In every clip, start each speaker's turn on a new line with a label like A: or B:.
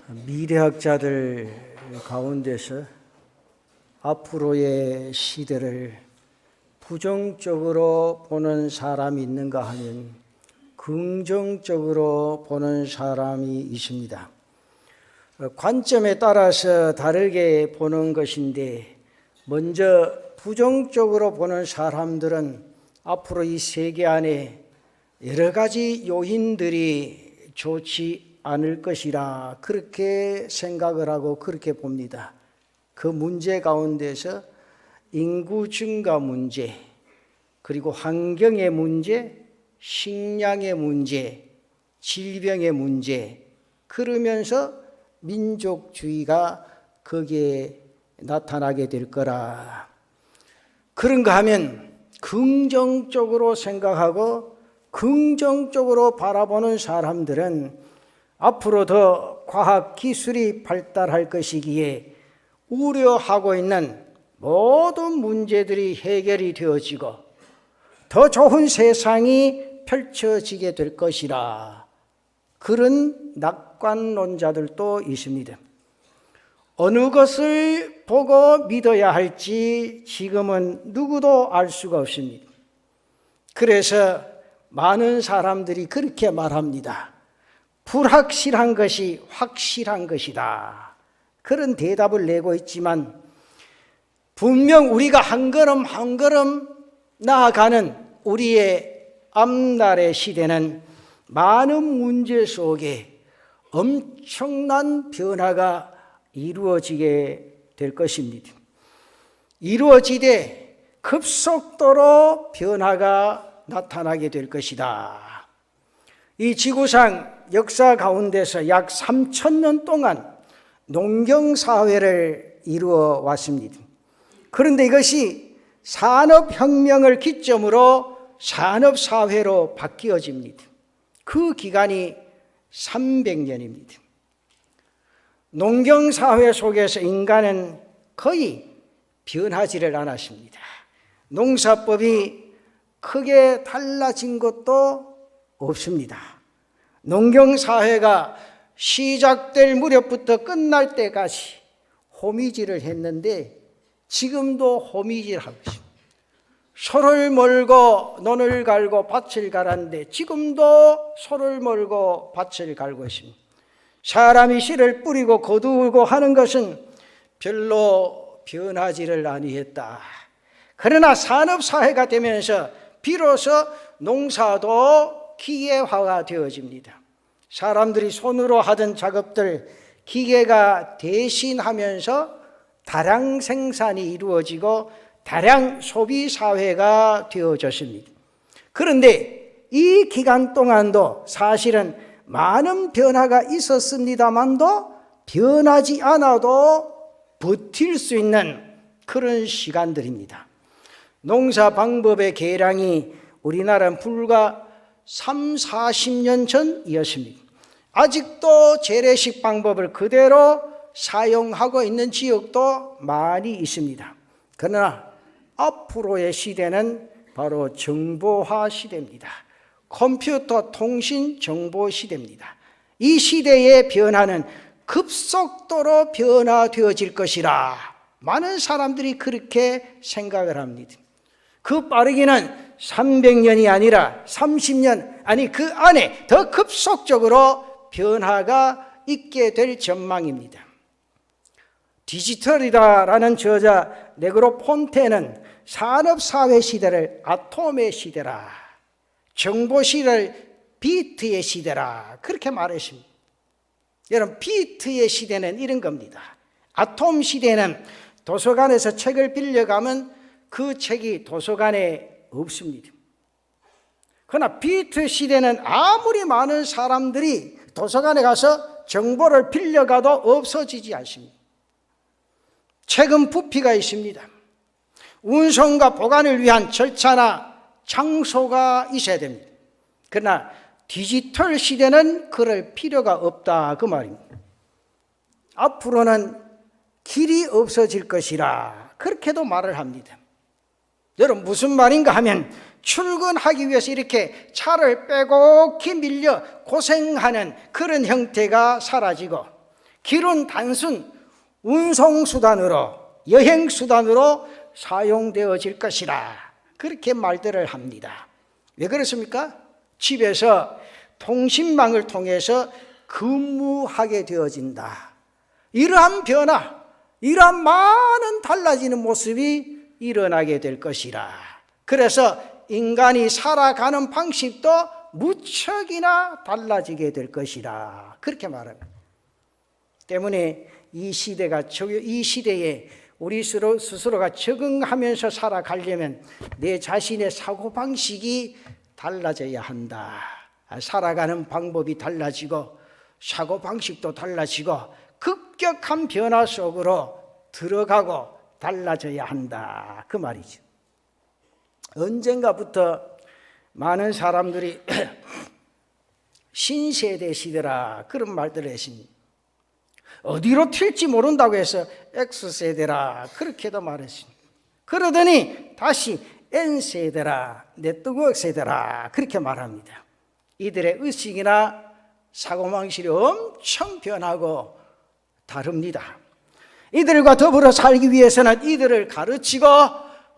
A: 미래학자들 가운데서 앞으로의 시대를 부정적으로 보는 사람이 있는가 하면 긍정적으로 보는 사람이 있습니다. 관점에 따라서 다르게 보는 것인데, 먼저 부정적으로 보는 사람들은 앞으로 이 세계 안에 여러 가지 요인들이 좋지 않을 것이라 그렇게 생각을 하고 그렇게 봅니다. 그 문제 가운데서 인구 증가 문제, 그리고 환경의 문제, 식량의 문제, 질병의 문제, 그러면서 민족주의가 거기에 나타나게 될 거라. 그런가 하면 긍정적으로 생각하고 긍정적으로 바라보는 사람들은 앞으로 더 과학 기술이 발달할 것이기에 우려하고 있는 모든 문제들이 해결이 되어지고 더 좋은 세상이 펼쳐지게 될 것이라, 그런 낙관론자들도 있습니다. 어느 것을 보고 믿어야 할지 지금은 누구도 알 수가 없습니다. 그래서 많은 사람들이 그렇게 말합니다. 불확실한 것이 확실한 것이다. 그런 대답을 내고 있지만, 분명 우리가 한 걸음 한 걸음 나아가는 우리의 앞날의 시대는 많은 문제 속에 엄청난 변화가 이루어지게 될 것입니다. 이루어지되 급속도로 변화가 나타나게 될 것이다. 이 지구상 역사 가운데서 약 3,000년 동안 농경사회를 이루어 왔습니다. 그런데 이것이 산업혁명을 기점으로 산업사회로 바뀌어집니다. 그 기간이 300년입니다. 농경사회 속에서 인간은 거의 변하지를 않았습니다. 농사법이 크게 달라진 것도 없습니다. 농경사회가 시작될 무렵부터 끝날 때까지 호미질을 했는데 지금도 호미질하고 있습니다. 소를 몰고 논을 갈고 밭을 갈았는데 지금도 소를 몰고 밭을 갈고 있습니다. 사람이 씨를 뿌리고 거두고 하는 것은 별로 변하지를 아니했다. 그러나 산업사회가 되면서 비로소 농사도 기계화가 되어집니다. 사람들이 손으로 하던 작업들 기계가 대신하면서 다량 생산이 이루어지고 다량 소비 사회가 되어졌습니다. 그런데 이 기간 동안도 사실은 많은 변화가 있었습니다만도 변하지 않아도 버틸 수 있는 그런 시간들입니다. 농사 방법의 개량이 우리나라는 불과 30-40년 전이었습니다. 아직도 재래식 방법을 그대로 사용하고 있는 지역도 많이 있습니다. 그러나 앞으로의 시대는 바로 정보화 시대입니다. 컴퓨터 통신 정보 시대입니다. 이 시대의 변화는 급속도로 변화되어질 것이라 많은 사람들이 그렇게 생각을 합니다. 그 빠르기는 300년이 아니라 30년, 아니 그 안에 더 급속적으로 변화가 있게 될 전망입니다. 디지털이다라는 저자 네그로폰테는 산업사회 시대를 아톰의 시대라, 정보시대를 비트의 시대라 그렇게 말했습니다. 여러분, 비트의 시대는 이런 겁니다. 아톰 시대는 도서관에서 책을 빌려가면 그 책이 도서관에 없습니다. 그러나 비트 시대는 아무리 많은 사람들이 도서관에 가서 정보를 빌려가도 없어지지 않습니다. 책은 부피가 있습니다. 운송과 보관을 위한 절차나 장소가 있어야 됩니다. 그러나 디지털 시대는 그럴 필요가 없다 그 말입니다. 앞으로는 길이 없어질 것이라 그렇게도 말을 합니다. 여러분, 무슨 말인가 하면 출근하기 위해서 이렇게 차를 빼곡히 밀려 고생하는 그런 형태가 사라지고, 길은 단순 운송수단으로, 여행수단으로 사용되어질 것이라 그렇게 말들을 합니다. 왜 그렇습니까? 집에서 통신망을 통해서 근무하게 되어진다. 이러한 변화, 이러한 많은 달라지는 모습이 일어나게 될 것이라. 그래서 인간이 살아가는 방식도 무척이나 달라지게 될 것이라 그렇게 말합니다. 때문에 이 시대에 우리 스스로가 적응하면서 살아가려면 내 자신의 사고방식이 달라져야 한다. 살아가는 방법이 달라지고 사고방식도 달라지고 급격한 변화 속으로 들어가고 달라져야 한다. 그 말이죠. 언젠가부터 많은 사람들이 신세대 시대라 그런 말들을 했습니다. 어디로 튈지 모른다고 해서 X세대라 그렇게도 말했습니다. 그러더니 다시 N세대라, 네트워크 세대라 그렇게 말합니다. 이들의 의식이나 사고방식이 엄청 변하고 다릅니다. 이들과 더불어 살기 위해서는 이들을 가르치고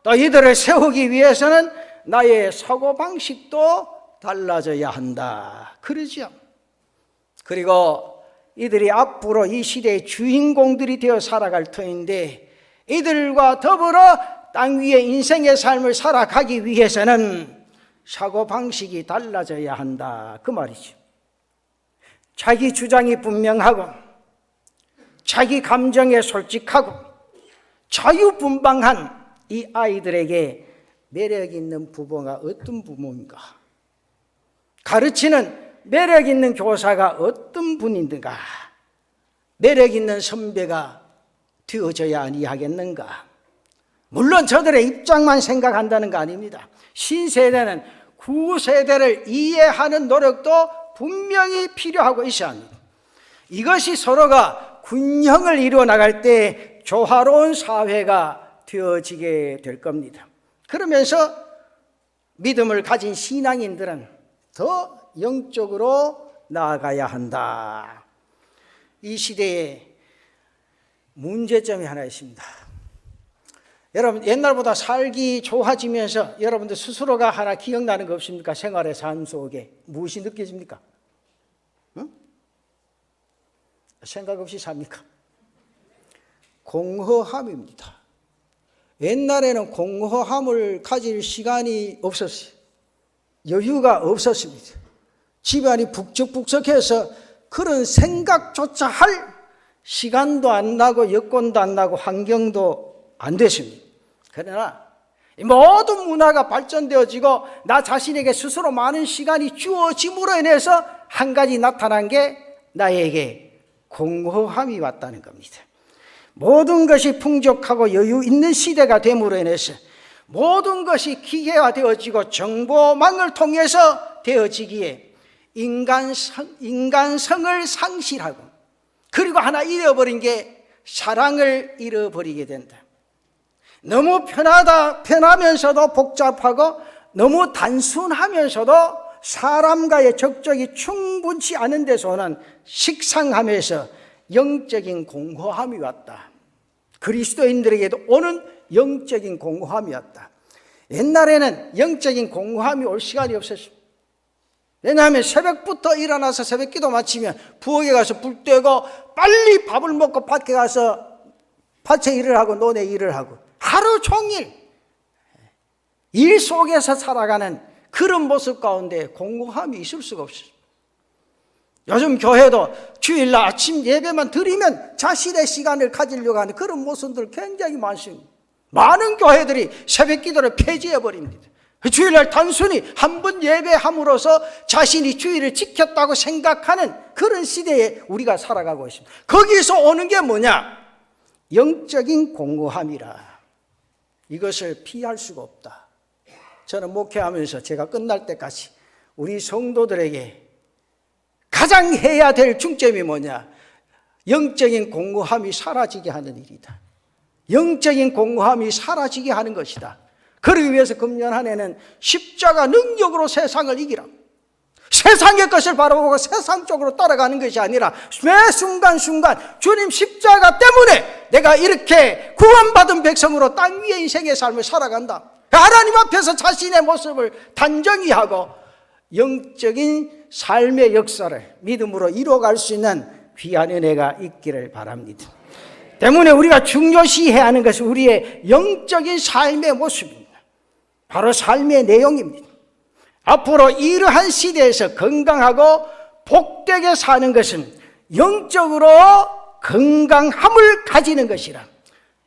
A: 또 이들을 세우기 위해서는 나의 사고방식도 달라져야 한다. 그러죠. 그리고 이들이 앞으로 이 시대의 주인공들이 되어 살아갈 터인데 이들과 더불어 땅 위에 인생의 삶을 살아가기 위해서는 사고방식이 달라져야 한다. 그 말이죠. 자기 주장이 분명하고 자기 감정에 솔직하고 자유분방한 이 아이들에게 매력 있는 부모가 어떤 부모인가? 가르치는 매력 있는 교사가 어떤 분인가? 매력 있는 선배가 되어져야 아니하겠는가? 물론 저들의 입장만 생각한다는 거 아닙니다. 신세대는 구세대를 이해하는 노력도 분명히 필요하고 있어야 합니다. 이것이 서로가 균형을 이루어 나갈 때 조화로운 사회가 되어지게 될 겁니다. 그러면서 믿음을 가진 신앙인들은 더 영적으로 나아가야 한다. 이 시대에 문제점이 하나 있습니다. 여러분 옛날보다 살기 좋아지면서 여러분들 스스로가 하나 기억나는 거 없습니까? 생활의 삶 속에 무엇이 느껴집니까? 응? 생각 없이 삽니까? 공허함입니다. 옛날에는 공허함을 가질 시간이 없었어요. 여유가 없었습니다. 집안이 북적북적해서 그런 생각조차 할 시간도 안 나고 여건도 안 나고 환경도 안 됐습니다. 그러나 모든 문화가 발전되어지고 나 자신에게 스스로 많은 시간이 주어짐으로 인해서 한 가지 나타난 게 나에게 공허함이 왔다는 겁니다. 모든 것이 풍족하고 여유 있는 시대가 됨으로 인해서 모든 것이 기계화되어지고 정보망을 통해서 되어지기에 인간성을 상실하고 그리고 하나 잃어버린 게 사랑을 잃어버리게 된다. 너무 편하면서도 복잡하고 너무 단순하면서도 사람과의 적적이 충분치 않은 데서 오는 식상함에서 영적인 공허함이 왔다. 그리스도인들에게도 오는 영적인 공허함이 왔다. 옛날에는 영적인 공허함이 올 시간이 없었습니다. 왜냐하면 새벽부터 일어나서 새벽 기도 마치면 부엌에 가서 불 떼고 빨리 밥을 먹고 밭에 가서 밭에 일을 하고 논에 일을 하고 하루 종일 일 속에서 살아가는 그런 모습 가운데 공허함이 있을 수가 없어요. 요즘 교회도 주일날 아침 예배만 드리면 자신의 시간을 가지려고 하는 그런 모습들 굉장히 많습니다. 많은 교회들이 새벽 기도를 폐지해버립니다. 주일날 단순히 한 번 예배함으로써 자신이 주일을 지켰다고 생각하는 그런 시대에 우리가 살아가고 있습니다. 거기서 오는 게 뭐냐? 영적인 공허함이라. 이것을 피할 수가 없다. 저는 목회하면서 제가 끝날 때까지 우리 성도들에게 가장 해야 될 중점이 뭐냐? 영적인 공허함이 사라지게 하는 일이다. 영적인 공허함이 사라지게 하는 것이다. 그러기 위해서 금년 한 해는 십자가 능력으로 세상을 이기라. 세상의 것을 바라보고 세상 쪽으로 따라가는 것이 아니라 매 순간순간 주님 십자가 때문에 내가 이렇게 구원받은 백성으로 땅 위에 인생의 삶을 살아간다. 하나님 앞에서 자신의 모습을 단정히 하고 영적인 삶의 역사를 믿음으로 이루어갈 수 있는 귀한 은혜가 있기를 바랍니다. 때문에 우리가 중요시해야 하는 것은 우리의 영적인 삶의 모습입니다. 바로 삶의 내용입니다. 앞으로 이러한 시대에서 건강하고 복되게 사는 것은 영적으로 건강함을 가지는 것이라.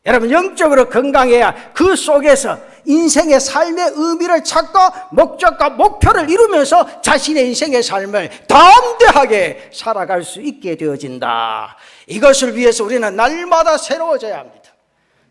A: 여러분, 영적으로 건강해야 그 속에서 인생의 삶의 의미를 찾고 목적과 목표를 이루면서 자신의 인생의 삶을 담대하게 살아갈 수 있게 되어진다. 이것을 위해서 우리는 날마다 새로워져야 합니다.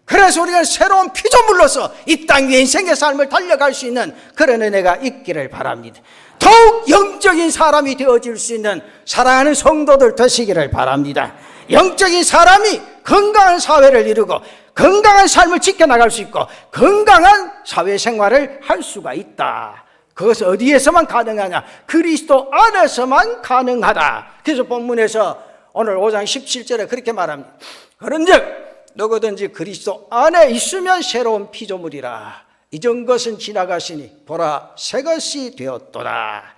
A: 그래서 우리가 새로운 피조물로서 이 땅 위에 인생의 삶을 달려갈 수 있는 그런 은혜가 있기를 바랍니다. 더욱 영적인 사람이 되어질 수 있는 사랑하는 성도들 되시기를 바랍니다. 영적인 사람이 건강한 사회를 이루고 건강한 삶을 지켜나갈 수 있고 건강한 사회생활을 할 수가 있다. 그것은 어디에서만 가능하냐? 그리스도 안에서만 가능하다. 그래서 본문에서 오늘 5장 17절에 그렇게 말합니다. 그런즉 누구든지 그리스도 안에 있으면 새로운 피조물이라. 이전 것은 지나가시니 보라 새것이 되었도다.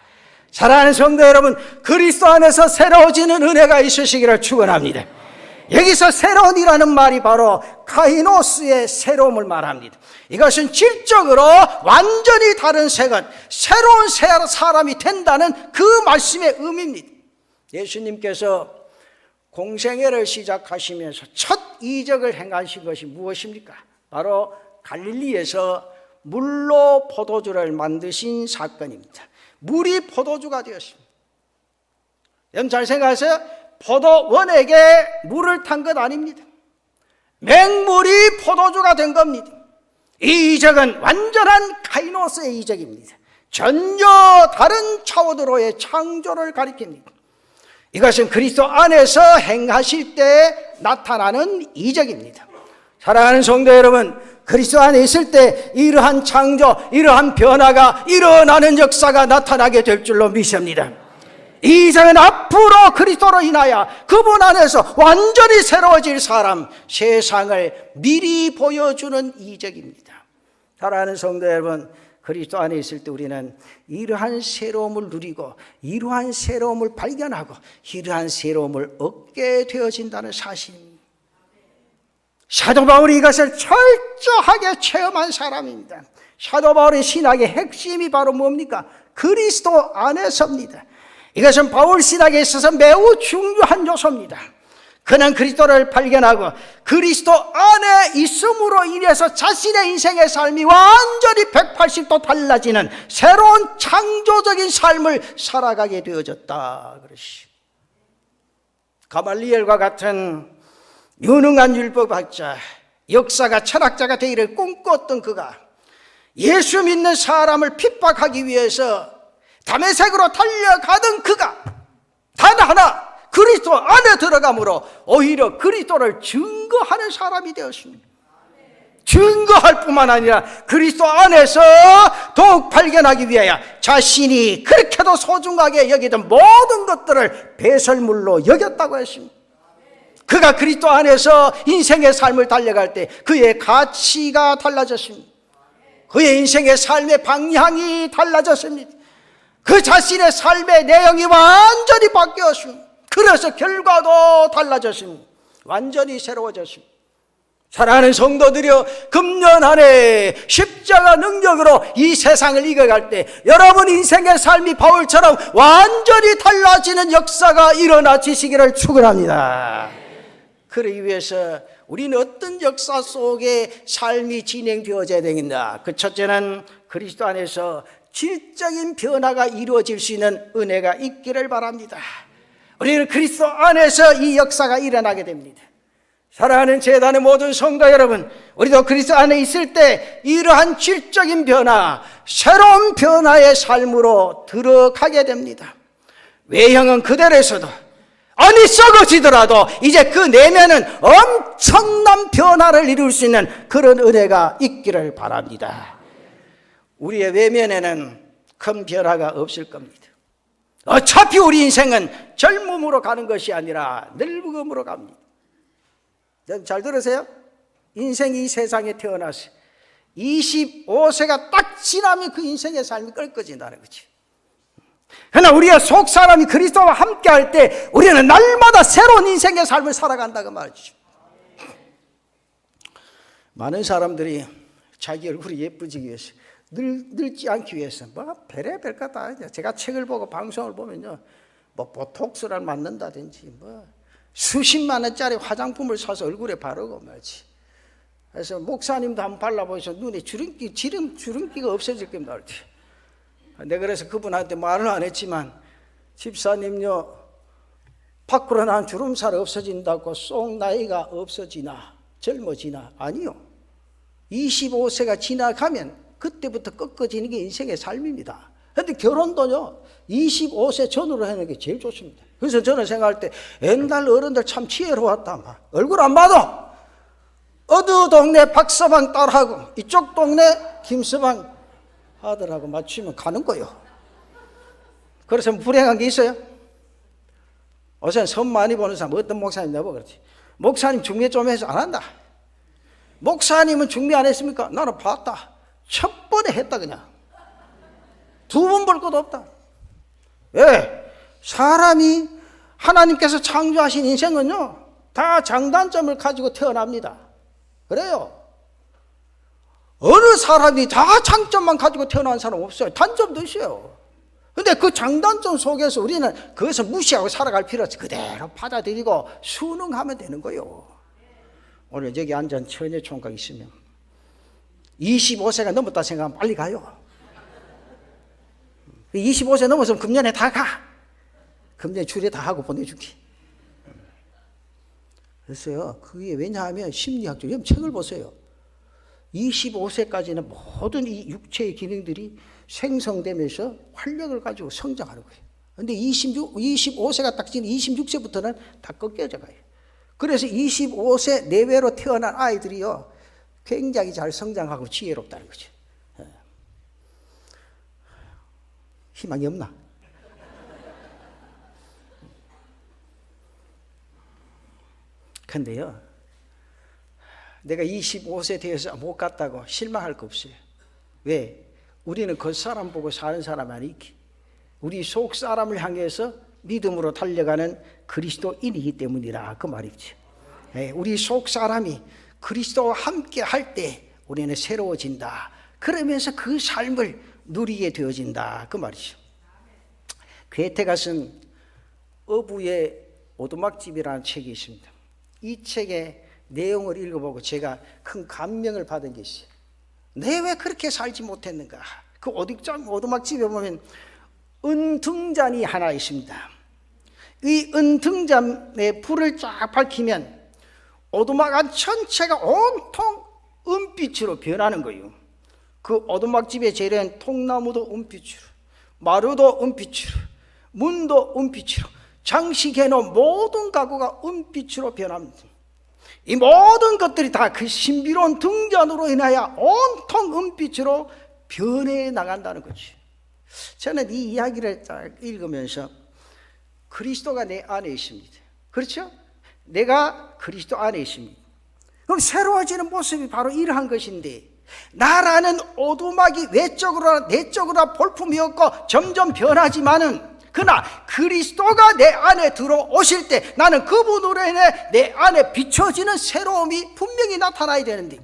A: 사랑하는 성도 여러분, 그리스도 안에서 새로워지는 은혜가 있으시기를 축원합니다. 여기서 새로운이라는 말이 바로 카이노스의 새로움을 말합니다. 이것은 질적으로 완전히 다른 새것, 새로운 사람이 된다는 그 말씀의 의미입니다. 예수님께서 공생애를 시작하시면서 첫 이적을 행하신 것이 무엇입니까? 바로 갈릴리에서 물로 포도주를 만드신 사건입니다. 물이 포도주가 되었습니다. 여러분 잘 생각하세요. 포도원에게 물을 탄 것 아닙니다. 맹물이 포도주가 된 겁니다. 이 이적은 완전한 카이노스의 이적입니다. 전혀 다른 차원으로의 창조를 가리킵니다. 이것은 그리스도 안에서 행하실 때 나타나는 이적입니다. 사랑하는 성도 여러분, 그리스도 안에 있을 때 이러한 창조, 이러한 변화가 일어나는 역사가 나타나게 될 줄로 믿습니다. 이 이적은 앞으로 그리스도로 인하여 그분 안에서 완전히 새로워질 사람, 세상을 미리 보여주는 이적입니다. 사랑하는 성도 여러분, 그리스도 안에 있을 때 우리는 이러한 새로움을 누리고 이러한 새로움을 발견하고 이러한 새로움을 얻게 되어진다는 사실입니다. 사도 바울이 이것을 철저하게 체험한 사람입니다. 사도 바울의 신학의 핵심이 바로 뭡니까? 그리스도 안에서입니다. 이것은 바울 신학에 있어서 매우 중요한 요소입니다. 그는 그리스도를 발견하고 그리스도 안에 있음으로 인해서 자신의 인생의 삶이 완전히 180도 달라지는 새로운 창조적인 삶을 살아가게 되어졌다. 가말리엘과 같은 유능한 율법학자, 역사가 철학자가 되기를 꿈꿨던 그가 예수 믿는 사람을 핍박하기 위해서 다메섹으로 달려가던 그가 단 하나 그리스도 안에 들어감으로 오히려 그리스도를 증거하는 사람이 되었습니다. 증거할 뿐만 아니라 그리스도 안에서 더욱 발견하기 위하여 자신이 그렇게도 소중하게 여기던 모든 것들을 배설물로 여겼다고 했습니다. 그가 그리스도 안에서 인생의 삶을 달려갈 때 그의 가치가 달라졌습니다. 그의 인생의 삶의 방향이 달라졌습니다. 그 자신의 삶의 내용이 완전히 바뀌었습니다. 그래서 결과도 달라졌습니다. 완전히 새로워졌습니다. 사랑하는 성도들이여, 금년 안에 십자가 능력으로 이 세상을 이겨갈 때 여러분 인생의 삶이 바울처럼 완전히 달라지는 역사가 일어나시기를 축원합니다. 그러기 위해서 우리는 어떤 역사 속에 삶이 진행되어져야 되겠나? 그 첫째는 그리스도 안에서 질적인 변화가 이루어질 수 있는 은혜가 있기를 바랍니다. 우리는 그리스도 안에서 이 역사가 일어나게 됩니다. 사랑하는 제단의 모든 성도 여러분, 우리도 그리스도 안에 있을 때 이러한 질적인 변화, 새로운 변화의 삶으로 들어가게 됩니다. 외형은 그대로에서도 아니 썩어지더라도 이제 그 내면은 엄청난 변화를 이룰 수 있는 그런 은혜가 있기를 바랍니다. 우리의 외면에는 큰 변화가 없을 겁니다. 어차피 우리 인생은 젊음으로 가는 것이 아니라 늙음으로 갑니다. 잘 들으세요? 인생이 이 세상에 태어나서 25세가 딱 지나면 그 인생의 삶이 꺾어진다는 거지. 그러나 우리의 속 사람이 그리스도와 함께 할 때 우리는 날마다 새로운 인생의 삶을 살아간다고 말이죠. 많은 사람들이 자기 얼굴이 예쁘지기 위해서, 늙지 않기 위해서 뭐 별의별 것 다 하죠. 제가 책을 보고 방송을 보면요, 뭐 보톡스를 맞는다든지 뭐 수십만 원짜리 화장품을 사서 얼굴에 바르고 말이지. 그래서 목사님도 한번 발라보셔서 눈에 주름기가 없어질 겁니다. 내가 그래서 그분한테 말을 안 했지만, 집사님요, 밖으로 난 주름살 없어진다고 쏙 나이가 없어지나 젊어지나? 아니요. 25세가 지나가면 그때부터 꺾어지는 게 인생의 삶입니다. 그런데 결혼도요, 25세 전후로 하는 게 제일 좋습니다. 그래서 저는 생각할 때 옛날 어른들 참 지혜로웠다. 얼굴 안 봐도 어느 동네 박서방 딸하고 이쪽 동네 김서방 아들하고 맞추면 가는 거요. 그래서 불행한 게 있어요? 요새 선 많이 보는 사람, 어떤 목사님 내보고 그렇지. 목사님 중매 좀 해서 안 한다. 목사님은 중매 안 했습니까? 나는 봤다. 첫 번에 했다 그냥. 두 번 볼 것도 없다. 왜? 사람이 하나님께서 창조하신 인생은요, 다 장단점을 가지고 태어납니다. 그래요. 어느 사람이 다 장점만 가지고 태어난 사람 없어요. 단점도 있어요. 근데 그 장단점 속에서 우리는 그것을 무시하고 살아갈 필요 없이 그대로 받아들이고 순응하면 되는 거예요. 오늘 여기 앉은 처녀 총각 있으면 25세가 넘었다 생각하면 빨리 가요. 25세 넘었으면 금년에 다 가. 금년에 주례 다 하고 보내줄게. 그래서요, 그게 왜냐하면 심리학적으로 책을 보세요. 25세까지는 모든 이 육체의 기능들이 생성되면서 활력을 가지고 성장하는 거예요. 그런데 25세가 딱 지금 26세부터는 다 꺾여져 가요. 그래서 25세 내외로 태어난 아이들이요, 굉장히 잘 성장하고 지혜롭다는 거죠. 희망이 없나? 근데요, 내가 25세 되어서 못 갔다고 실망할 거 없어요. 왜? 우리는 겉사람 보고 사는 사람 아니기. 우리 속 사람을 향해서 믿음으로 달려가는 그리스도인이기 때문이라 그 말이죠. 우리 속 사람이 그리스도와 함께 할 때 우리는 새로워진다. 그러면서 그 삶을 누리게 되어진다 그 말이죠. 괴테가 쓴 어부의 오두막집이라는 책이 있습니다. 이 책의 내용을 읽어보고 제가 큰 감명을 받은 게 있어요. 내 왜 그렇게 살지 못했는가? 그 오두막집에 보면 은등잔이 하나 있습니다. 이 은등잔에 불을 쫙 밝히면 오두막 안 전체가 온통 은빛으로 변하는 거예요. 그 오두막집의 재료는 통나무도 은빛으로, 마루도 은빛으로, 문도 은빛으로, 장식해놓은 모든 가구가 은빛으로 변합니다. 이 모든 것들이 다 그 신비로운 등잔으로 인하여 온통 은빛으로 변해 나간다는 거지. 저는 이 이야기를 딱 읽으면서 그리스도가 내 안에 있습니다. 그렇죠? 내가 그리스도 안에 있습니다. 그럼 새로워지는 모습이 바로 이러한 것인데, 나라는 오두막이 외적으로나 내적으로나 볼품이 없고 점점 변하지만은, 그러나 그리스도가 내 안에 들어오실 때 나는 그분으로 인해 내 안에 비춰지는 새로움이 분명히 나타나야 되는데,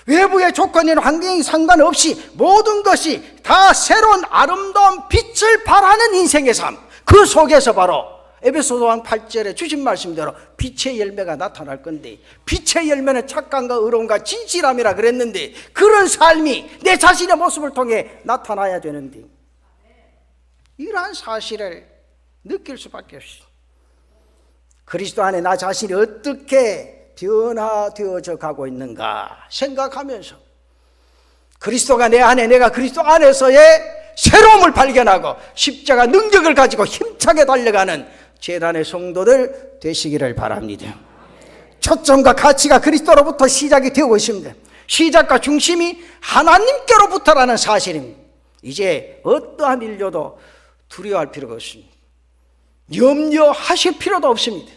A: 외부의 조건이나 환경이 상관없이 모든 것이 다 새로운 아름다운 빛을 발하는 인생의 삶, 그 속에서 바로 에베소서 8절에 주신 말씀대로 빛의 열매가 나타날 건데, 빛의 열매는 착감과 의로움과 진실함이라 그랬는데, 그런 삶이 내 자신의 모습을 통해 나타나야 되는데, 이러한 사실을 느낄 수밖에 없어요. 그리스도 안에 나 자신이 어떻게 변화되어져 가고 있는가 생각하면서, 그리스도가 내 안에, 내가 그리스도 안에서의 새로움을 발견하고 십자가 능력을 가지고 힘차게 달려가는 제단의 성도들 되시기를 바랍니다. 초점과 가치가 그리스도로부터 시작이 되고 있습니다. 시작과 중심이 하나님께로부터라는 사실입니다. 이제 어떠한 인류도 두려워할 필요가 없습니다. 염려하실 필요도 없습니다.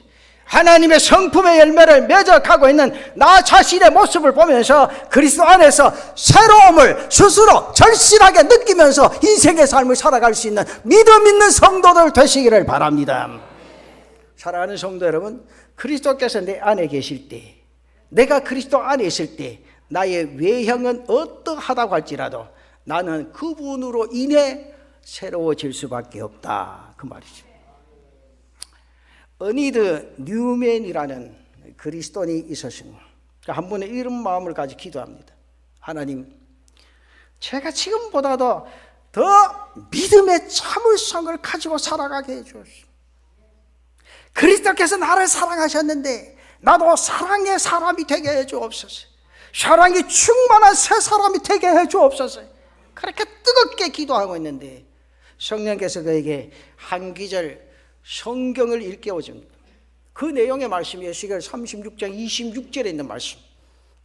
A: 하나님의 성품의 열매를 맺어가고 있는 나 자신의 모습을 보면서 그리스도 안에서 새로움을 스스로 절실하게 느끼면서 인생의 삶을 살아갈 수 있는 믿음 있는 성도들 되시기를 바랍니다. 사랑하는 성도 여러분, 그리스도께서 내 안에 계실 때, 내가 그리스도 안에 있을 때 나의 외형은 어떠하다고 할지라도 나는 그분으로 인해 새로워질 수밖에 없다, 그 말이죠. 어니드 뉴맨이라는 그리스도인이 있었습니다. 한 분의 이런 마음을 가지고 기도합니다. 하나님, 제가 지금보다도 더 믿음의 참을성을 가지고 살아가게 해주옵소서. 그리스도께서 나를 사랑하셨는데 나도 사랑의 사람이 되게 해주옵소서. 사랑이 충만한 새 사람이 되게 해주옵소서. 그렇게 뜨겁게 기도하고 있는데 성령께서 그에게 한 기절 성경을 일깨워줍니다. 그 내용의 말씀이 에스겔 36장 26절에 있는 말씀.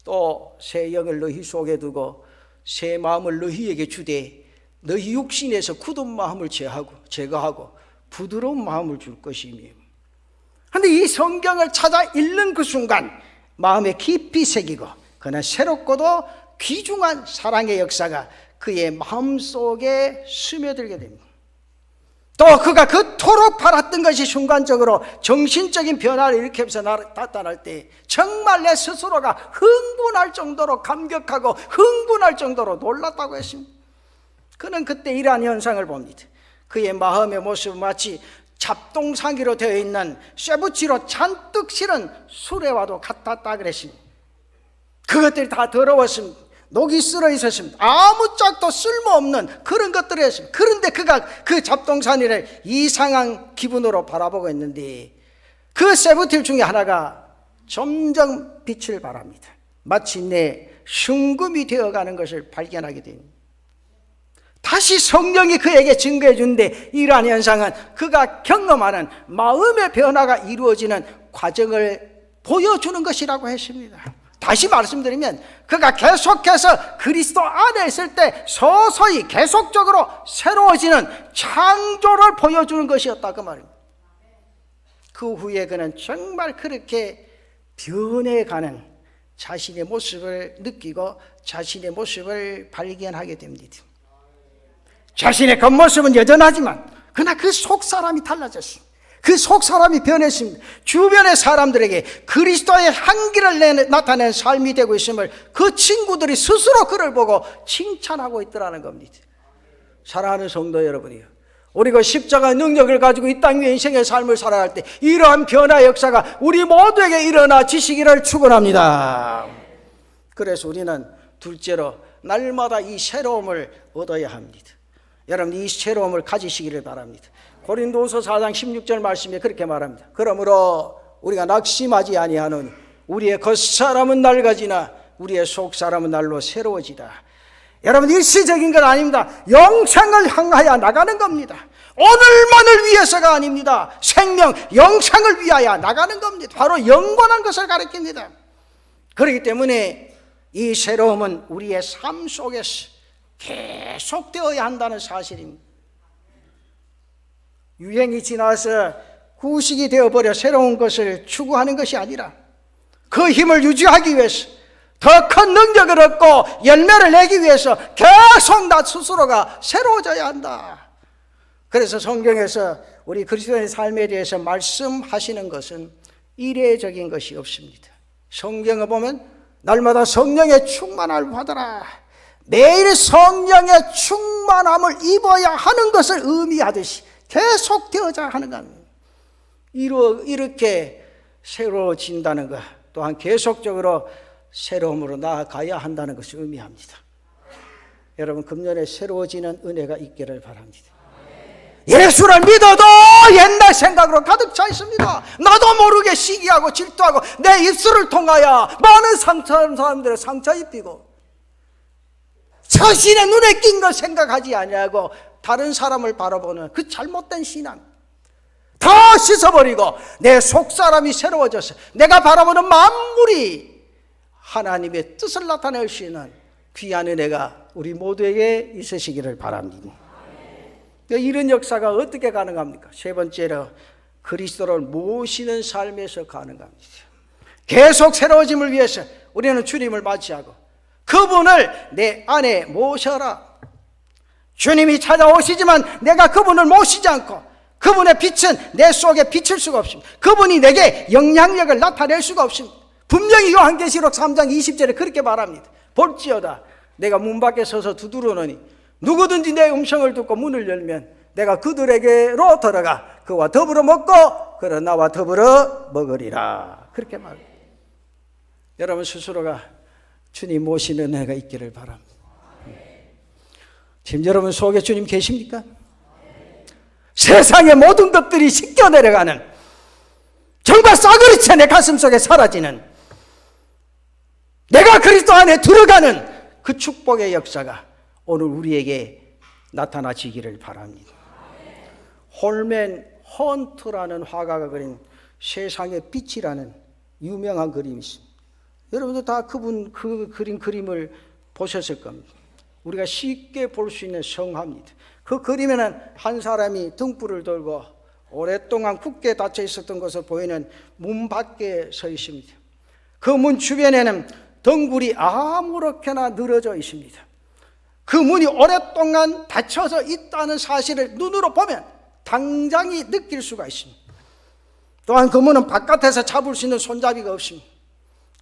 A: 또 새 영을 너희 속에 두고 새 마음을 너희에게 주되 너희 육신에서 굳은 마음을 제거하고 부드러운 마음을 줄 것이며. 그런데 이 성경을 찾아 읽는 그 순간 마음에 깊이 새기고 그는 새롭고도 귀중한 사랑의 역사가 그의 마음속에 스며들게 됩니다. 또 그가 그토록 바랐던 것이 순간적으로 정신적인 변화를 일으키면서 나타날 때 정말 내 스스로가 흥분할 정도로 감격하고 흥분할 정도로 놀랐다고 했습니다. 그는 그때 이러한 현상을 봅니다. 그의 마음의 모습은 마치 잡동사니로 되어 있는 쇠붙이로 잔뜩 실은 수레와도 같았다 그랬습니다. 그것들이 다 더러웠습니다. 녹이 쓸어 있었습니다. 아무짝도 쓸모없는 그런 것들이었습니다. 그런데 그가 그 잡동사니를 이상한 기분으로 바라보고 있는데 그 쇠붙일 중에 하나가 점점 빛을 발합니다. 마침내 순금이 되어가는 것을 발견하게 됩니다. 다시 성령이 그에게 증거해 주는데 이러한 현상은 그가 경험하는 마음의 변화가 이루어지는 과정을 보여주는 것이라고 했습니다. 다시 말씀드리면 그가 계속해서 그리스도 안에 있을 때 서서히 계속적으로 새로워지는 창조를 보여주는 것이었다, 그 말입니다. 그 후에 그는 정말 그렇게 변해가는 자신의 모습을 느끼고 자신의 모습을 발견하게 됩니다. 자신의 겉모습은 여전하지만 그러나 그 속 사람이 달라졌습니다. 그 속 사람이 변했습니다. 주변의 사람들에게 그리스도의 향기를 나타낸 삶이 되고 있음을 그 친구들이 스스로 그를 보고 칭찬하고 있더라는 겁니다. 사랑하는 성도 여러분이요, 우리가 십자가의 능력을 가지고 이 땅 위에 인생의 삶을 살아갈 때 이러한 변화의 역사가 우리 모두에게 일어나지시기를 축원합니다. 그래서 우리는 둘째로 날마다 이 새로움을 얻어야 합니다. 여러분, 이 새로움을 가지시기를 바랍니다. 고린도후서 4장 16절 말씀에 그렇게 말합니다. 그러므로 우리가 낙심하지 아니하노니 우리의 겉사람은 낡아지나 우리의 속사람은 날로 새로워지다. 여러분, 일시적인 건 아닙니다. 영생을 향하여 나가는 겁니다. 오늘만을 위해서가 아닙니다. 생명, 영생을 위하여 나가는 겁니다. 바로 영원한 것을 가리킵니다. 그렇기 때문에 이 새로움은 우리의 삶 속에서 계속되어야 한다는 사실입니다. 유행이 지나서 후식이 되어버려 새로운 것을 추구하는 것이 아니라 그 힘을 유지하기 위해서 더 큰 능력을 얻고 열매를 내기 위해서 계속 나 스스로가 새로워져야 한다. 그래서 성경에서 우리 그리스도의 삶에 대해서 말씀하시는 것은 이례적인 것이 없습니다. 성경을 보면 날마다 성령의 충만함을 받아라, 매일 성령의 충만함을 입어야 하는 것을 의미하듯이 계속되어야 하는 겁니다. 이렇게 새로워진다는 것, 또한 계속적으로 새로움으로 나아가야 한다는 것을 의미합니다. 여러분, 금년에 새로워지는 은혜가 있기를 바랍니다. 예수를 믿어도 옛날 생각으로 가득 차 있습니다. 나도 모르게 시기하고 질투하고 내 입술을 통하여 많은 사람들의 상처 입히고 자신의 눈에 띈 걸 생각하지 아니하고 다른 사람을 바라보는 그 잘못된 신앙 다 씻어버리고 내 속사람이 새로워져서 내가 바라보는 만물이 하나님의 뜻을 나타낼 수 있는 귀한 은혜가 우리 모두에게 있으시기를 바랍니다. 이런 역사가 어떻게 가능합니까? 세 번째로 그리스도를 모시는 삶에서 가능합니다. 계속 새로워짐을 위해서 우리는 주님을 맞이하고 그분을 내 안에 모셔라. 주님이 찾아오시지만 내가 그분을 모시지 않고 그분의 빛은 내 속에 비칠 수가 없습니다. 그분이 내게 영향력을 나타낼 수가 없습니다. 분명히 요한계시록 3장 20절에 그렇게 말합니다. 볼지어다 내가 문 밖에 서서 두드러노니 누구든지 내 음성을 듣고 문을 열면 내가 그들에게로 들어가 그와 더불어 먹고 그는 나와 더불어 먹으리라. 그렇게 말합니다. 여러분 스스로가 주님 모시는 은혜가 있기를 바랍니다. 지금 여러분 속에 주님 계십니까? 세상의 모든 것들이 씻겨 내려가는 정말 싸그리째 내 가슴속에 사라지는 내가 그리스도 안에 들어가는 그 축복의 역사가 오늘 우리에게 나타나지기를 바랍니다. 홀맨 헌트라는 화가가 그린 세상의 빛이라는 유명한 그림이 있습니다. 여러분도 다 그분 그 그린 그림을 보셨을 겁니다. 우리가 쉽게 볼 수 있는 성화입니다. 그 그림에는 한 사람이 등불을 들고 오랫동안 굳게 닫혀 있었던 것을 보이는 문 밖에 서 있습니다. 그 문 주변에는 등불이 아무렇게나 늘어져 있습니다. 그 문이 오랫동안 닫혀서 있다는 사실을 눈으로 보면 당장이 느낄 수가 있습니다. 또한 그 문은 바깥에서 잡을 수 있는 손잡이가 없습니다.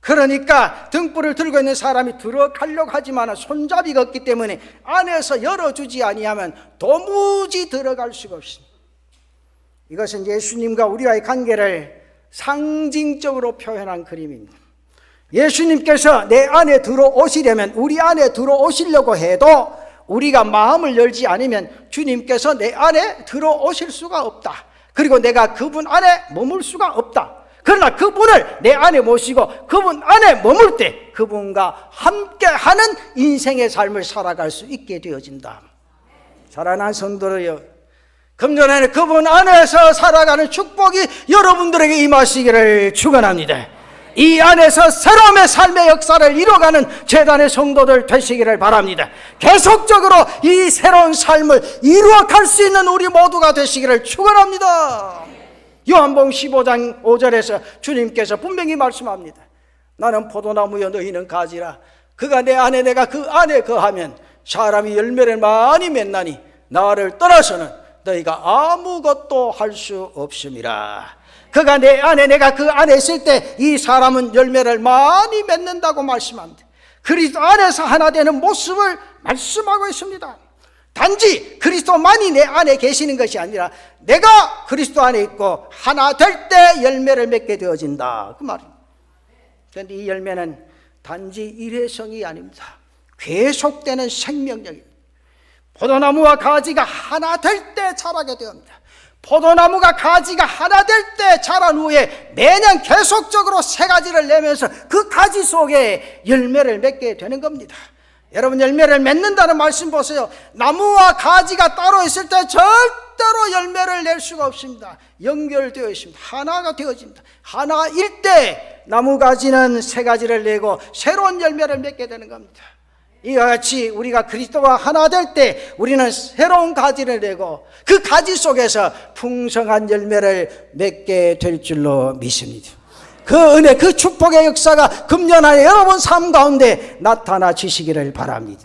A: 그러니까 등불을 들고 있는 사람이 들어가려고 하지만 손잡이가 없기 때문에 안에서 열어주지 아니하면 도무지 들어갈 수가 없습니다. 이것은 예수님과 우리와의 관계를 상징적으로 표현한 그림입니다. 예수님께서 내 안에 들어오시려면 우리 안에 들어오시려고 해도 우리가 마음을 열지 않으면 주님께서 내 안에 들어오실 수가 없다. 그리고 내가 그분 안에 머물 수가 없다. 그러나 그분을 내 안에 모시고 그분 안에 머물 때 그분과 함께하는 인생의 삶을 살아갈 수 있게 되어진다. 사랑하는 성도들여, 금년에는 그분 안에서 살아가는 축복이 여러분들에게 임하시기를 축원합니다. 이 안에서 새로움의 삶의 역사를 이뤄가는 제단의 성도들 되시기를 바랍니다. 계속적으로 이 새로운 삶을 이루어갈 수 있는 우리 모두가 되시기를 축원합니다. 요한복음 15장 5절에서 주님께서 분명히 말씀합니다. 나는 포도나무여 너희는 가지라. 그가 내 안에 내가 그 안에 거하면 사람이 열매를 많이 맺나니 나를 떠나서는 너희가 아무것도 할 수 없음이라. 그가 내 안에 내가 그 안에 있을 때 이 사람은 열매를 많이 맺는다고 말씀합니다. 그리스도 안에서 하나 되는 모습을 말씀하고 있습니다. 단지 그리스도만이 내 안에 계시는 것이 아니라 내가 그리스도 안에 있고 하나 될 때 열매를 맺게 되어진다, 그 말입니다. 그런데 이 열매는 단지 일회성이 아닙니다. 계속되는 생명력입니다. 포도나무와 가지가 하나 될 때 자라게 되옵니다. 포도나무가 가지가 하나 될 때 자란 후에 매년 계속적으로 새 가지를 내면서 그 가지 속에 열매를 맺게 되는 겁니다. 여러분, 열매를 맺는다는 말씀 보세요. 나무와 가지가 따로 있을 때 절대로 열매를 낼 수가 없습니다. 연결되어 있습니다. 하나가 되어집니다. 하나일 때 나무 가지는 새 가지를 내고 새로운 열매를 맺게 되는 겁니다. 이와 같이 우리가 그리스도와 하나 될 때 우리는 새로운 가지를 내고 그 가지 속에서 풍성한 열매를 맺게 될 줄로 믿습니다. 그 은혜, 그 축복의 역사가 금년 안에 여러분 삶 가운데 나타나시기를 바랍니다.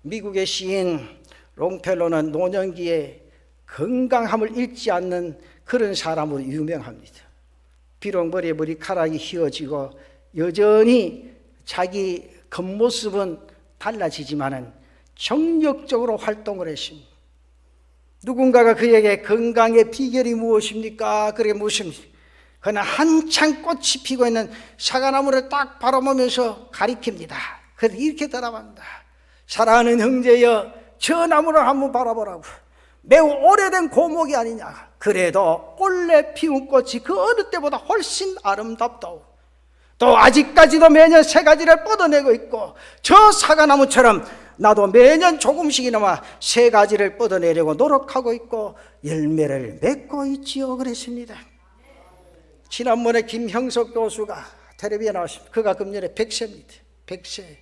A: 미국의 시인 롱펠로는 노년기에 건강함을 잃지 않는 그런 사람으로 유명합니다. 비록 머리에 머리카락이 휘어지고 여전히 자기 겉모습은 달라지지만은 정력적으로 활동을 했습니다. 누군가가 그에게 건강의 비결이 무엇입니까? 그렇게 묻습니다. 그는 한창 꽃이 피고 있는 사과나무를 딱 바라보면서 가리킵니다. 그래서 이렇게 대답합니다. 사랑하는 형제여, 저 나무를 한번 바라보라고. 매우 오래된 고목이 아니냐. 그래도 올해 피운 꽃이 그 어느 때보다 훨씬 아름답다오. 또 아직까지도 매년 새 가지를 뻗어내고 있고 저 사과나무처럼 나도 매년 조금씩이나마 새 가지를 뻗어내려고 노력하고 있고 열매를 맺고 있지요. 그랬습니다. 지난번에 김형석 교수가 텔레비에 나왔습니다. 그가 금년에 100세입니다. 100세.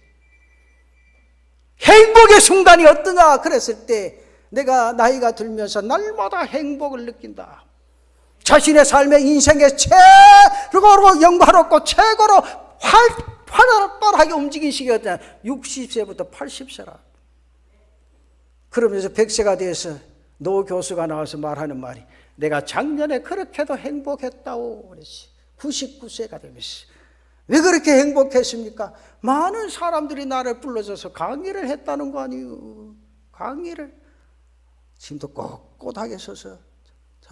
A: 행복의 순간이 어떠냐 그랬을 때 내가 나이가 들면서 날마다 행복을 느낀다. 자신의 삶의 인생의 최고로 영광롭고 최고로 활발하게 움직인 시기가 60세부터 80세라. 그러면서 100세가 돼서 노 교수가 나와서 말하는 말이, 내가 작년에 그렇게도 행복했다고 그랬지. 99세가 되면서. 왜 그렇게 행복했습니까? 많은 사람들이 나를 불러줘서 강의를 했다는 거 아니에요. 강의를. 지금도 꼿꼿하게 서서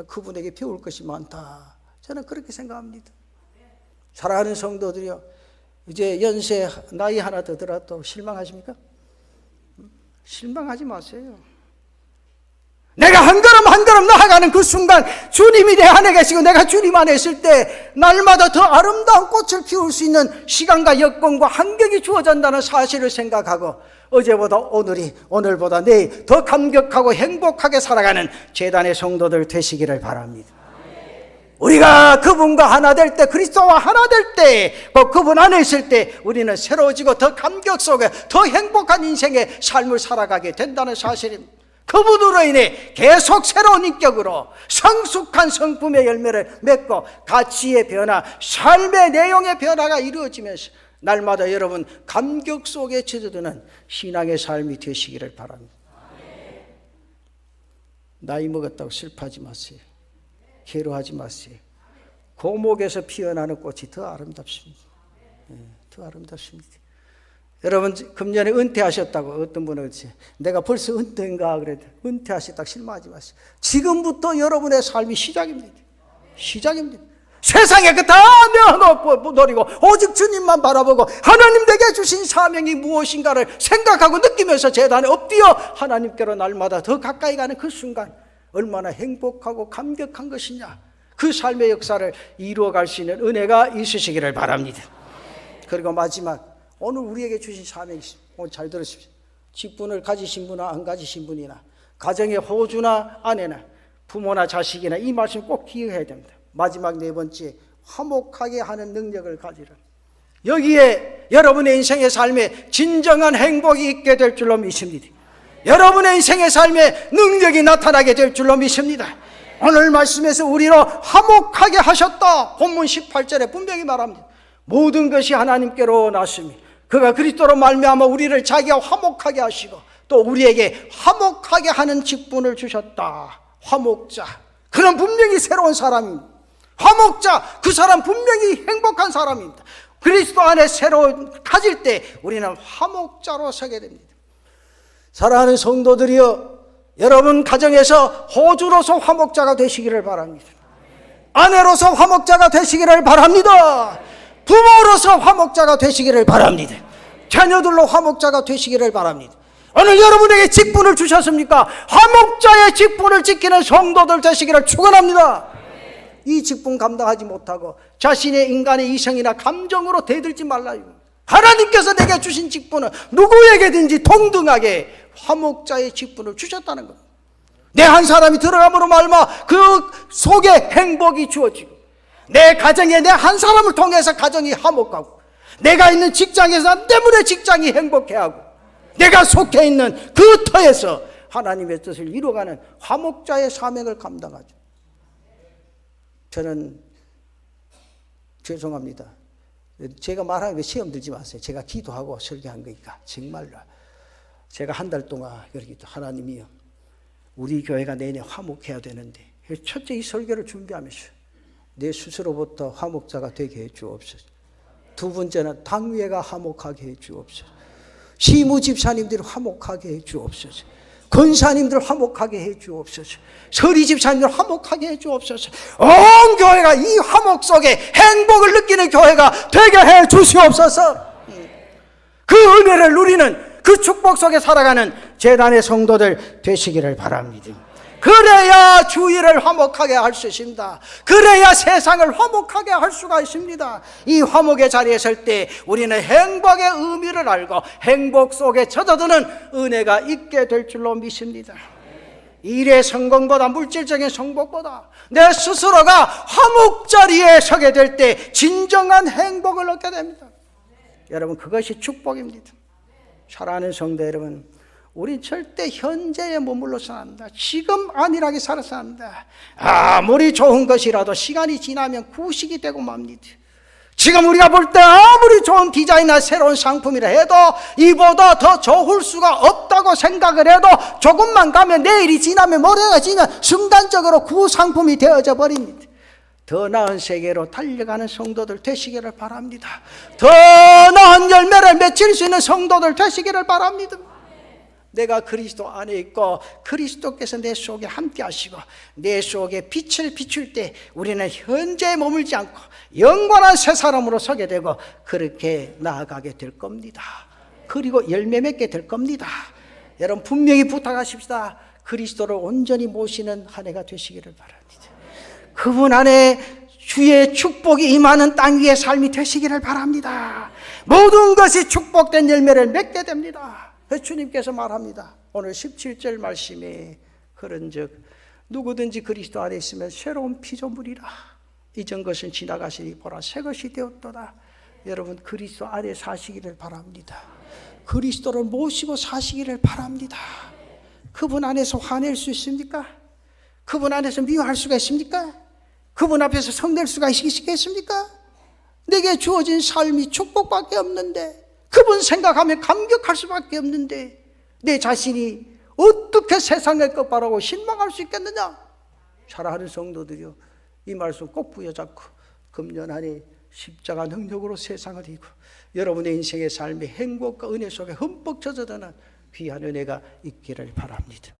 A: 그분에게 배울 것이 많다. 저는 그렇게 생각합니다. 사랑하는 성도들이요, 이제 연세 나이 하나 더 들어도 실망하십니까? 실망하지 마세요. 내가 한 걸음 한 걸음 나아가는 그 순간 주님이 내 안에 계시고 내가 주님 안에 있을 때 날마다 더 아름다운 꽃을 피울 수 있는 시간과 여건과 환경이 주어진다는 사실을 생각하고 어제보다 오늘보다 내일 더 감격하고 행복하게 살아가는 제단의 성도들 되시기를 바랍니다. 우리가 그분과 하나 될 때, 그리스도와 하나 될 때, 그분 안에 있을 때 우리는 새로워지고 더 감격 속에 더 행복한 인생의 삶을 살아가게 된다는 사실입니다. 그분으로 인해 계속 새로운 인격으로 성숙한 성품의 열매를 맺고 가치의 변화, 삶의 내용의 변화가 이루어지면서 날마다 여러분 감격 속에 젖어드는 신앙의 삶이 되시기를 바랍니다. 나이 먹었다고 슬퍼하지 마세요. 괴로워하지 마세요. 고목에서 피어나는 꽃이 더 아름답습니다. 더 아름답습니다. 여러분 금년에 은퇴하셨다고 어떤 분은 내가 벌써 은퇴인가 그래도 은퇴하셨다고 실망하지 마세요. 지금부터 여러분의 삶이 시작입니다. 시작입니다. 세상에 그 다 내어놓고 노리고 오직 주님만 바라보고 하나님 내게 주신 사명이 무엇인가를 생각하고 느끼면서 제단에 엎드려 하나님께로 날마다 더 가까이 가는 그 순간 얼마나 행복하고 감격한 것이냐, 그 삶의 역사를 이루어갈 수 있는 은혜가 있으시기를 바랍니다. 그리고 마지막, 오늘 우리에게 주신 사명이 있습니다. 오늘 잘 들으십시오. 직분을 가지신 분이나 안 가지신 분이나 가정의 호주나 아내나 부모나 자식이나 이 말씀 꼭 기억해야 됩니다. 마지막 네 번째, 화목하게 하는 능력을 가지라. 여기에 여러분의 인생의 삶에 진정한 행복이 있게 될 줄로 믿습니다. 여러분의 인생의 삶에 능력이 나타나게 될 줄로 믿습니다. 오늘 말씀에서 우리로 화목하게 하셨다. 본문 18절에 분명히 말합니다. 모든 것이 하나님께로 났으니 그가 그리스도로 말미암아 우리를 자기와 화목하게 하시고 또 우리에게 화목하게 하는 직분을 주셨다. 화목자, 그는 분명히 새로운 사람입니다. 화목자, 그 사람 분명히 행복한 사람입니다. 그리스도 안에 새로 가질 때 우리는 화목자로 서게 됩니다. 사랑하는 성도들이여, 여러분 가정에서 호주로서 화목자가 되시기를 바랍니다. 아내로서 화목자가 되시기를 바랍니다. 부모로서 화목자가 되시기를 바랍니다. 자녀들로 화목자가 되시기를 바랍니다. 오늘 여러분에게 직분을 주셨습니까? 화목자의 직분을 지키는 성도들 되시기를 축원합니다. 이 직분 감당하지 못하고 자신의 인간의 이성이나 감정으로 대들지 말라요. 하나님께서 내게 주신 직분은 누구에게든지 동등하게 화목자의 직분을 주셨다는 겁니다. 내 한 사람이 들어감으로 말미암아 그 속에 행복이 주어지고, 내 가정에 내 한 사람을 통해서 가정이 화목하고, 내가 있는 직장에서 나 때문에 직장이 행복해하고, 내가 속해 있는 그 터에서 하나님의 뜻을 이루어가는 화목자의 사명을 감당하죠. 저는 죄송합니다. 제가 말하는 게 시험 들지 마세요. 제가 기도하고 설교한 거니까. 정말로 제가 한 달 동안 그렇게 하나님이요, 우리 교회가 내년에 화목해야 되는데, 첫째 이 설교를 준비하면서 내 스스로부터 화목자가 되게 해 주옵소서. 두 번째는 당회가 화목하게 해 주옵소서. 시무 집사님들이 화목하게 해 주옵소서. 권사님들 화목하게 해 주옵소서. 서리 집사님들 화목하게 해 주옵소서. 온 교회가 이 화목 속에 행복을 느끼는 교회가 되게 해 주시옵소서. 그 은혜를 누리는, 그 축복 속에 살아가는 제단의 성도들 되시기를 바랍니다. 그래야 주위를 화목하게 할 수 있습니다. 그래야 세상을 화목하게 할 수가 있습니다. 이 화목의 자리에 설 때 우리는 행복의 의미를 알고 행복 속에 젖어드는 은혜가 있게 될 줄로 믿습니다. 일의 성공보다, 물질적인 성공보다 내 스스로가 화목 자리에 서게 될 때 진정한 행복을 얻게 됩니다. 여러분, 그것이 축복입니다. 사랑하는 성도 여러분, 우린 절대 현재에 머물러서는 안 된다. 지금 안일하게 살아서 한다. 아무리 좋은 것이라도 시간이 지나면 구식이 되고 맙니다. 지금 우리가 볼 때 아무리 좋은 디자인이나 새로운 상품이라 해도 이보다 더 좋을 수가 없다고 생각을 해도 조금만 가면 내일이 지나면 모레가 지나면 순간적으로 구상품이 되어져 버립니다. 더 나은 세계로 달려가는 성도들 되시기를 바랍니다. 더 나은 열매를 맺을 수 있는 성도들 되시기를 바랍니다. 내가 그리스도 안에 있고 그리스도께서 내 속에 함께 하시고 내 속에 빛을 비출 때 우리는 현재에 머물지 않고 영원한 새 사람으로 서게 되고 그렇게 나아가게 될 겁니다. 그리고 열매 맺게 될 겁니다. 여러분 분명히 부탁하십시다. 그리스도를 온전히 모시는 한 해가 되시기를 바랍니다. 그분 안에 주의 축복이 임하는 땅 위의 삶이 되시기를 바랍니다. 모든 것이 축복된 열매를 맺게 됩니다. 주님께서 말합니다. 오늘 17절 말씀에 그런즉 누구든지 그리스도 안에 있으면 새로운 피조물이라. 이전 것은 지나가시니 보라 새 것이 되었도다. 여러분 그리스도 안에 사시기를 바랍니다. 그리스도를 모시고 사시기를 바랍니다. 그분 안에서 화낼 수 있습니까? 그분 안에서 미워할 수가 있습니까? 그분 앞에서 성낼 수가 있겠습니까? 내게 주어진 삶이 축복밖에 없는데 그분 생각하면 감격할 수밖에 없는데 내 자신이 어떻게 세상의 것 바라고 실망할 수 있겠느냐? 사랑하는 성도들이요, 이 말씀 꼭 부여잡고 금년 안에 십자가 능력으로 세상을 이기고 여러분의 인생의 삶의 행복과 은혜 속에 흠뻑 젖어드는 귀한 은혜가 있기를 바랍니다.